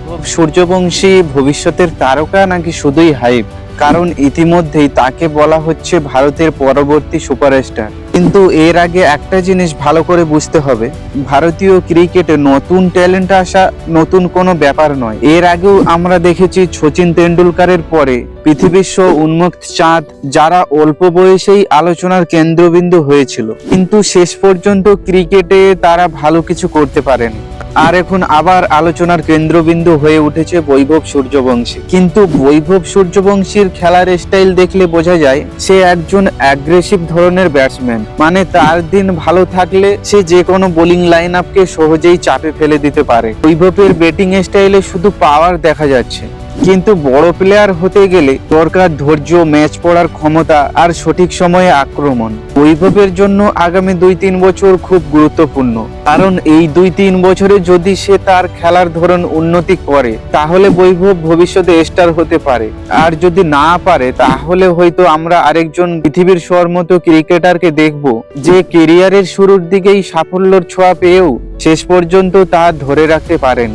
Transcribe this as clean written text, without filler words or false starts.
বৈভব সূর্যবংশী ভবিষ্যতের তারকা নাকি শুধুই হাইপ? কারণ ইতিমধ্যেই তাকে বলা হচ্ছে ভারতের পরবর্তী সুপারস্টার। কিন্তু এর আগে একটা জিনিস ভালো করে বুঝতে হবে, ভারতীয় ক্রিকেটে নতুন ট্যালেন্ট আসা নতুন কোনো ব্যাপার নয়। এর আগেও আমরা দেখেছি সচিন তেন্ডুলকারের পরে পৃথিবীর উন্মুক্ত চাঁদ, যারা অল্প বয়সেই আলোচনার কেন্দ্রবিন্দু হয়েছিল, কিন্তু শেষ পর্যন্ত ক্রিকেটে তারা ভালো কিছু করতে পারেনি। আর এখন আবার আলোচনার কেন্দ্রবিন্দু হয়ে উঠেছে বৈভব সূর্যবংশী। কিন্তু বৈভব সূর্যবংশীর খেলার স্টাইল দেখলে বোঝা যায় সে একজন অ্যাগ্রেসিভ ধরনের ব্যাটসম্যান। মানে তার দিন ভালো থাকলে সে যে কোনো বোলিং লাইন আপকে সহজেই চাপে ফেলে দিতে পারে। বৈভবের ব্যাটিং স্টাইলে শুধু পাওয়ার দেখা যাচ্ছে, কিন্তু বড় প্লেয়ার হতে গেলে দরকার ধৈর্য, ম্যাচ পড়ার ক্ষমতা আর সঠিক সময়ে আক্রমণ। বৈভবের জন্য আগামী 2-3 বছর খুব গুরুত্বপূর্ণ, কারণ এই 2-3 বছরে যদি সে তার খেলার ধরন উন্নতি করে তাহলে বৈভব ভবিষ্যতে স্টার হতে পারে। আর যদি না পারে তাহলে হয়তো আমরা আরেকজন পৃথিবীর মতো ক্রিকেটারকে দেখব, যে ক্যারিয়ারের শুরুর দিকেই সাফল্যের ছোঁয়া পেয়েও শেষ পর্যন্ত তা ধরে রাখতে পারেন।